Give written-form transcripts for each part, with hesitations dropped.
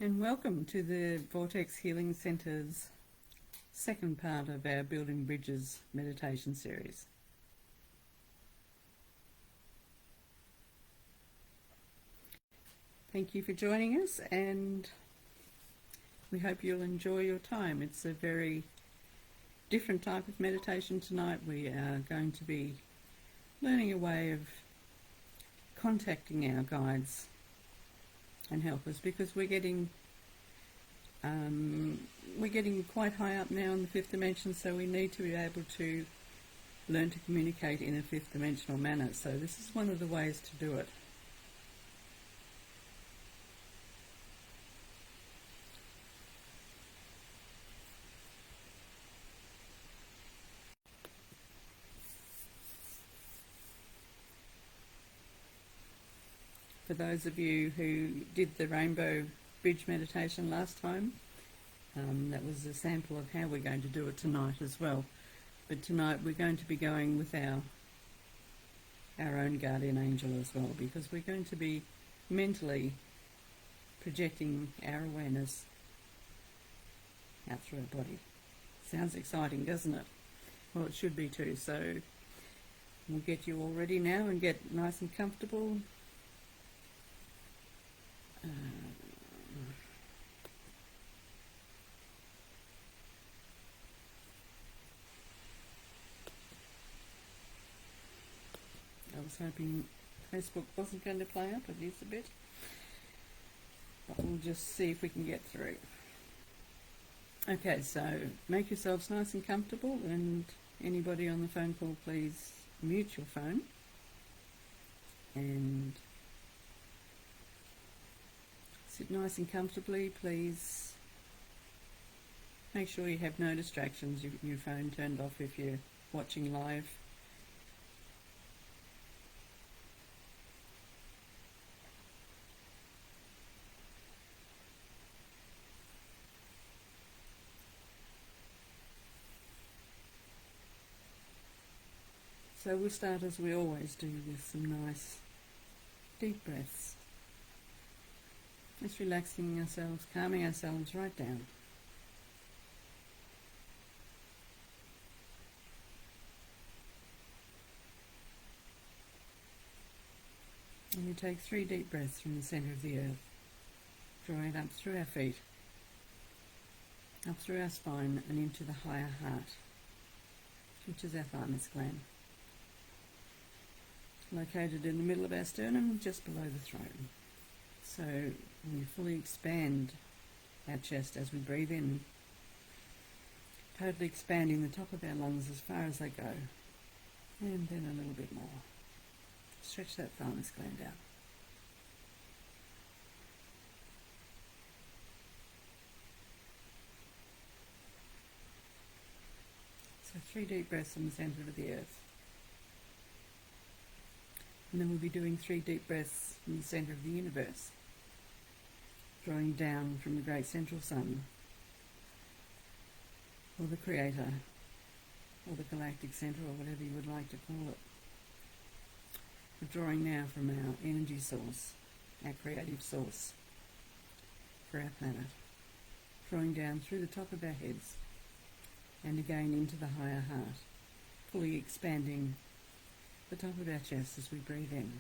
And welcome to the Vortex Healing Centre's second part of our Building Bridges meditation series. Thank you for joining us, and we hope you'll enjoy your time. It's a very different type of meditation tonight. We are going to be learning a way of contacting our guides and helpers, because we're getting quite high up now in the fifth dimension, so we need to be able to learn to communicate in a fifth dimensional manner. So this is one of the ways to do it. For those of you who did the Rainbow Bridge meditation last time, that was a sample of how we're going to do it tonight as well. But tonight we're going to be going with our own guardian angel as well, because we're going to be mentally projecting our awareness out through our body. Sounds exciting, doesn't it? Well, it should be too. So we'll get you all ready now and get nice and comfortable. I was hoping Facebook wasn't going to play up. It is a bit, but we'll just see if we can get through. Okay, so make yourselves nice and comfortable, and anybody on the phone call, please mute your phone and sit nice and comfortably. Please make sure you have no distractions, your phone turned off if you're watching live. So we'll start as we always do, with some nice deep breaths. Just relaxing ourselves, calming ourselves right down. And we take 3 deep breaths from the centre of the earth, drawing it up through our feet, up through our spine and into the higher heart, which is our thymus gland, located in the middle of our sternum, just below the throat. So we fully expand our chest as we breathe in, totally expanding the top of our lungs as far as they go, and then a little bit more. Stretch that thymus gland out. So 3 deep breaths from the centre of the earth. And then we'll be doing 3 deep breaths from the centre of the universe, drawing down from the great central sun, or the creator, or the galactic centre, or whatever you would like to call it. We're drawing now from our energy source, our creative source for our planet, drawing down through the top of our heads and again into the higher heart, fully expanding the top of our chest as we breathe in.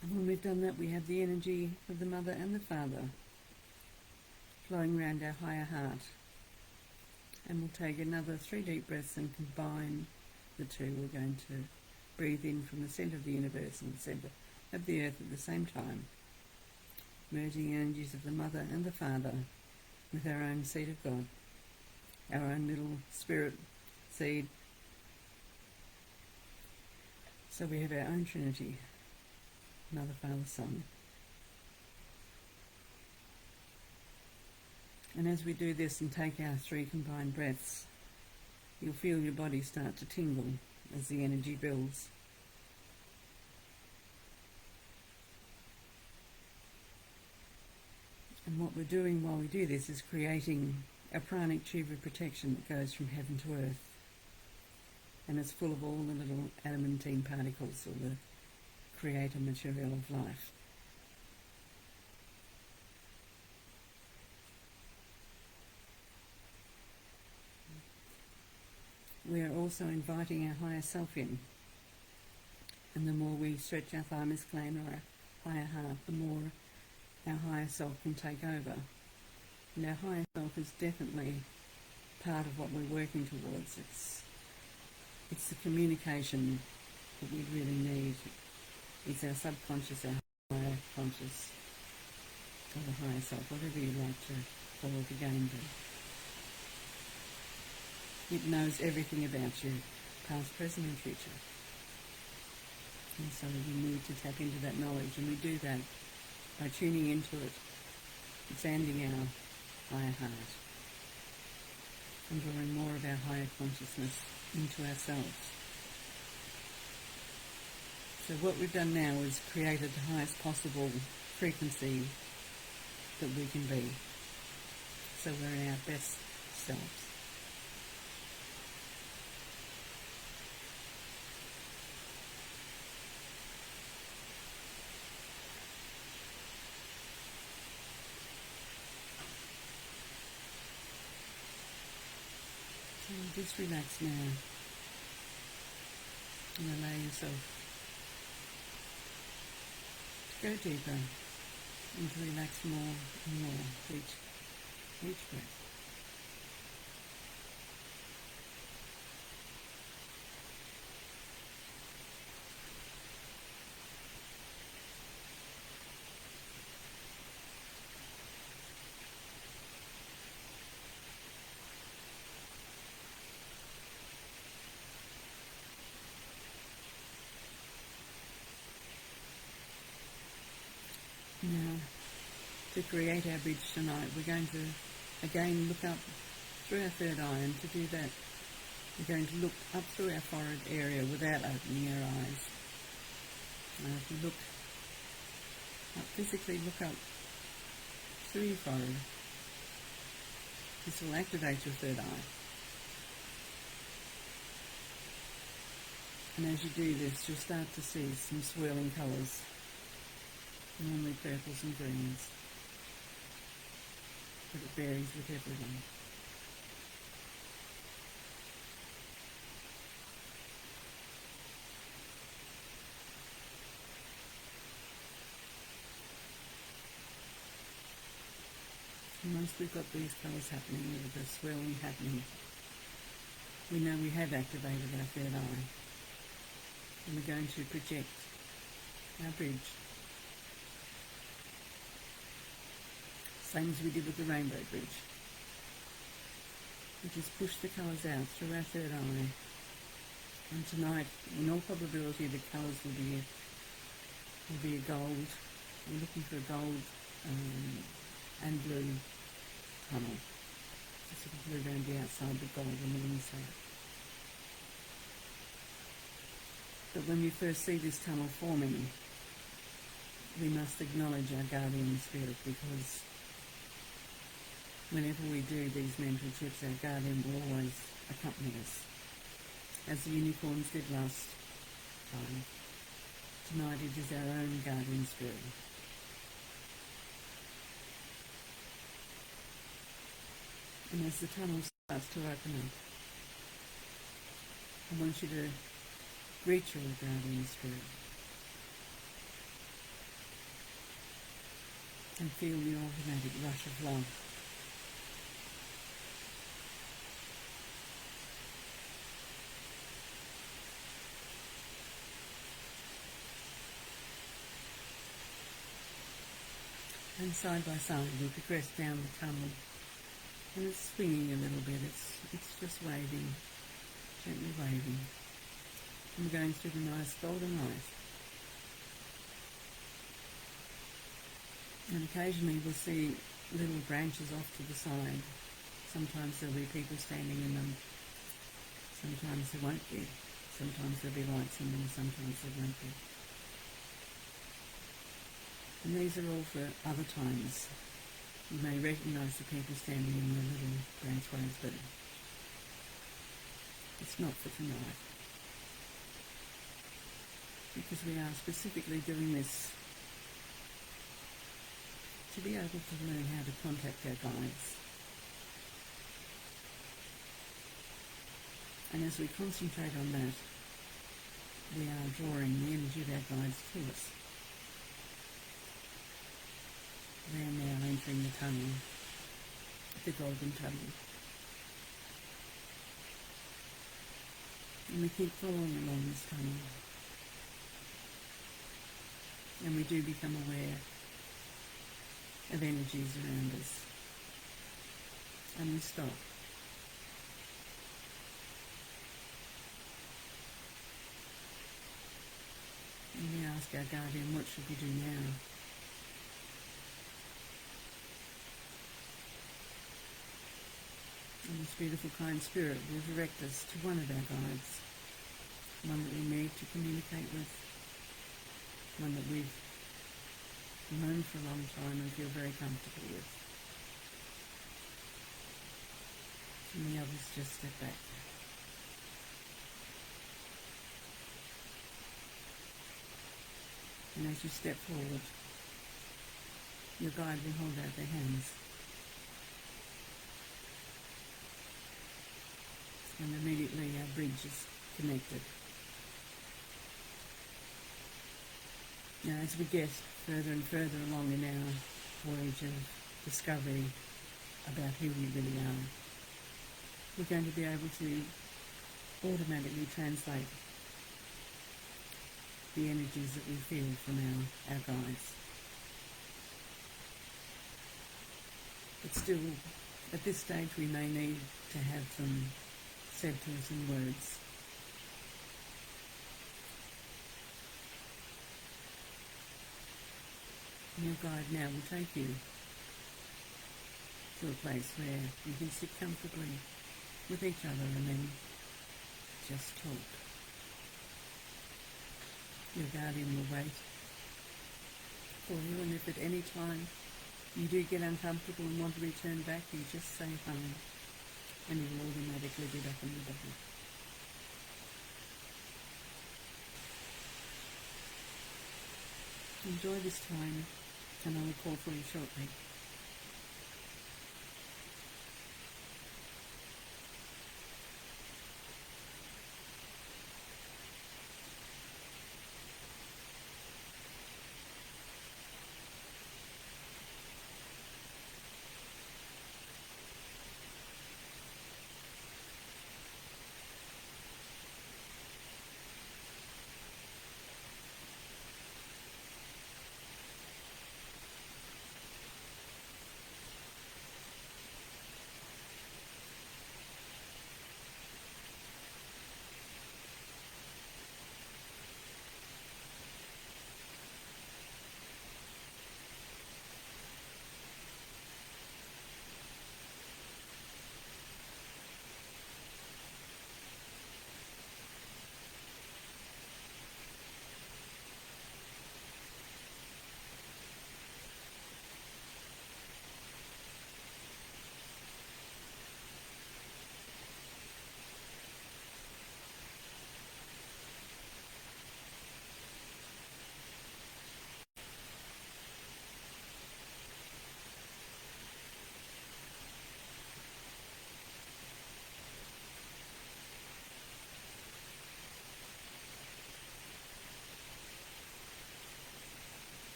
And when we've done that, we have the energy of the Mother and the Father flowing around our higher heart. And we'll take another 3 deep breaths and combine the two. We're going to breathe in from the centre of the universe and the centre of the earth at the same time, merging energies of the Mother and the Father with our own seed of God, our own little spirit seed. So we have our own Trinity, Mother, Father, Son. And as we do this and take our 3 combined breaths, you'll feel your body start to tingle as the energy builds. And what we're doing while we do this is creating a pranic tube of protection that goes from heaven to earth. And it's full of all the little adamantine particles, or the creator material of life. We are also inviting our higher self in. And the more we stretch our thymus gland or our higher heart, the more our higher self can take over. And our higher self is definitely part of what we're working towards. It's the communication that we really need. It's our subconscious, our higher conscious, or the higher self, whatever you like to call it again. It knows everything about you, past, present and future. And so we need to tap into that knowledge, and we do that by tuning into it, expanding our higher heart, and drawing more of our higher consciousness into ourselves. So what we've done now is created the highest possible frequency that we can be. So we're in our best selves. So just relax now and allow yourself to go deeper and to relax more and more each breath. Now, to create our bridge tonight, we're going to again look up through our third eye, and to do that, we're going to look up through our forehead area without opening our eyes. If you look up, physically look up through your forehead, this will activate your third eye. And as you do this, you'll start to see some swirling colours. Normally purples and greens, but it varies with everyone. And once we've got these colours happening, with the swirling happening, we know we have activated our third eye, and we're going to project our bridge. Same as we did with the rainbow bridge. We just push the colours out through our third eye, and tonight, in all probability, the colours will be a gold. We're looking for a gold and blue tunnel. Just sort of blue around the outside, but gold on the inside. But when we first see this tunnel forming, we must acknowledge our guardian spirit, because whenever we do these mental trips, our guardian will always accompany us, as the unicorns did last time. Tonight it is our own guardian spirit. And as the tunnel starts to open up, I want you to greet your guardian spirit and feel the automatic rush of love. And side by side we progress down the tunnel, and it's swinging a little bit, it's just waving, gently waving. And we're going through the nice golden light. And occasionally we'll see little branches off to the side. Sometimes there'll be people standing in them. Sometimes there won't be. Sometimes there'll be lights in them, sometimes there won't be. And these are all for other times. You may recognise the people standing in the little branchways, but it's not for tonight. Because we are specifically doing this to be able to learn how to contact our guides. And as we concentrate on that, we are drawing the energy of our guides to us. They are now entering the tunnel, the golden tunnel. And we keep following along this tunnel. And we do become aware of energies around us. And we stop. And we ask our guardian, what should we do now? And this beautiful kind spirit will direct us to one of our guides, one that we need to communicate with, one that we've known for a long time and feel very comfortable with. And the others just step back. And as you step forward, your guide will hold out their hands. And immediately our bridge is connected. Now as we get further and further along in our voyage of discovery about who we really are, we're going to be able to automatically translate the energies that we feel from our guides. But still, at this stage, we may need to have them said to us in words. And your guide now will take you to a place where you can sit comfortably with each other and then just talk. Your guardian will wait for you, and if at any time you do get uncomfortable and want to return back, you just say home, and you will automatically be back in the body. Enjoy this time, and I will call for you shortly.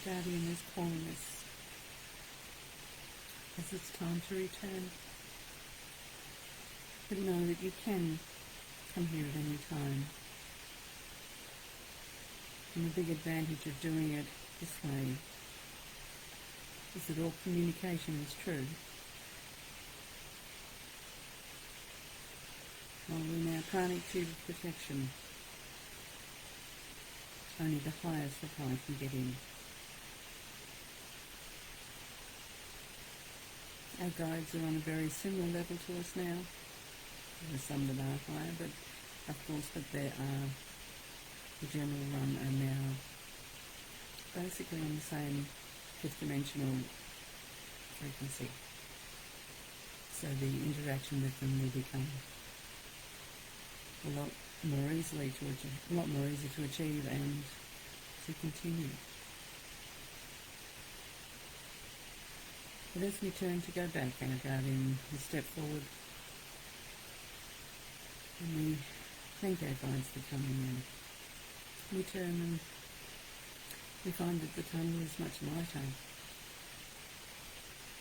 Guardian is calling us as it's time to return. But know that you can come here at any time. And the big advantage of doing it this way is that all communication is true. While in our pranic tube of protection, only the highest reply can get in. Our guides are on a very similar level to us now. There are some that are higher, but there are the general run are now basically on the same fifth dimensional frequency. So the interaction with them will become a lot more easy to achieve and to continue. But as we turn to go back, our Guardian will step forward and we thank our guides for coming in. We turn and we find that the tunnel is much lighter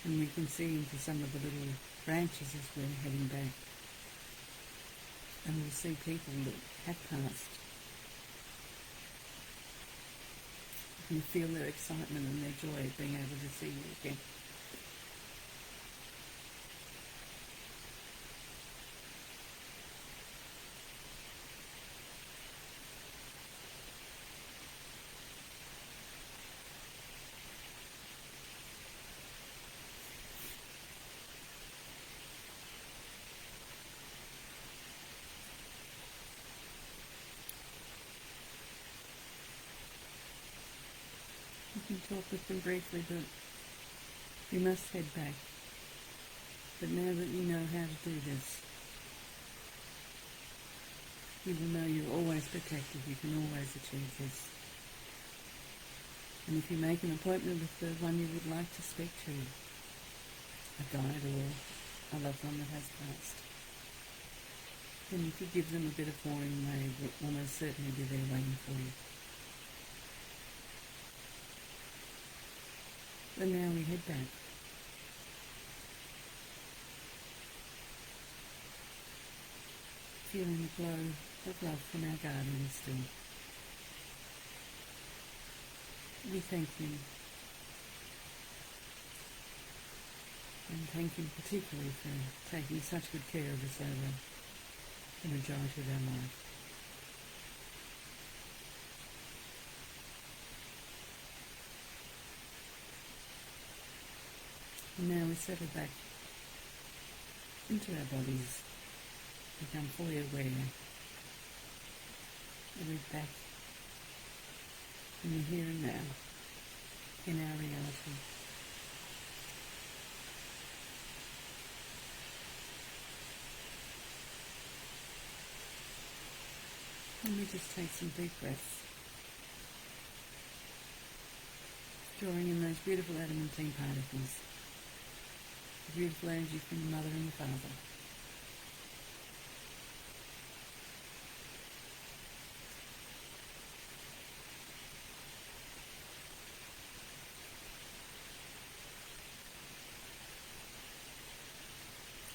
and we can see into some of the little branches as we're heading back. And we'll see people that have passed. You can feel their excitement and their joy of being able to see you again. You can talk with them briefly, but you must head back. But now that you know how to do this, you will know you're always protected. You can always achieve this. And if you make an appointment with the one you would like to speak to, a guide or a loved one that has passed, then you could give them a bit of warning. They will almost certainly be there waiting for you. And now we head back. Feeling the glow of love from our Guardian still. We thank him. And thank him particularly for taking such good care of us over the majority of our life. And now we settle back into our bodies, become fully aware, and we're back in the here and now, in our reality. And we just take some deep breaths, drawing in those beautiful adamantine particles, the beautiful energy from the Mother and the Father.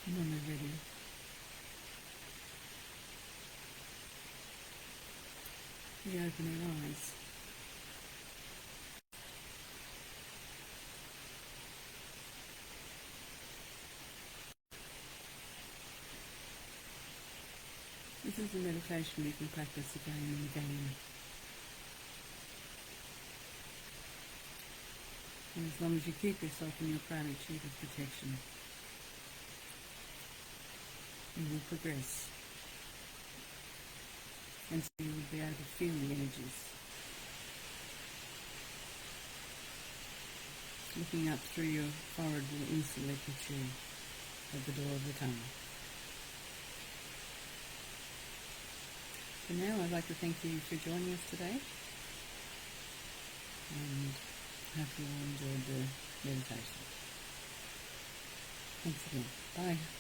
And when we're ready, we open our eyes. This is a meditation you can practice again and again. And as long as you keep yourself in your pranic tube of protection, you will progress. And so you will be able to feel the energies. Looking up through your forehead will instantly put you at the door of the tunnel. For now, I'd like to thank you for joining us today, and hope you all enjoyed the meditation. Thanks again. Bye.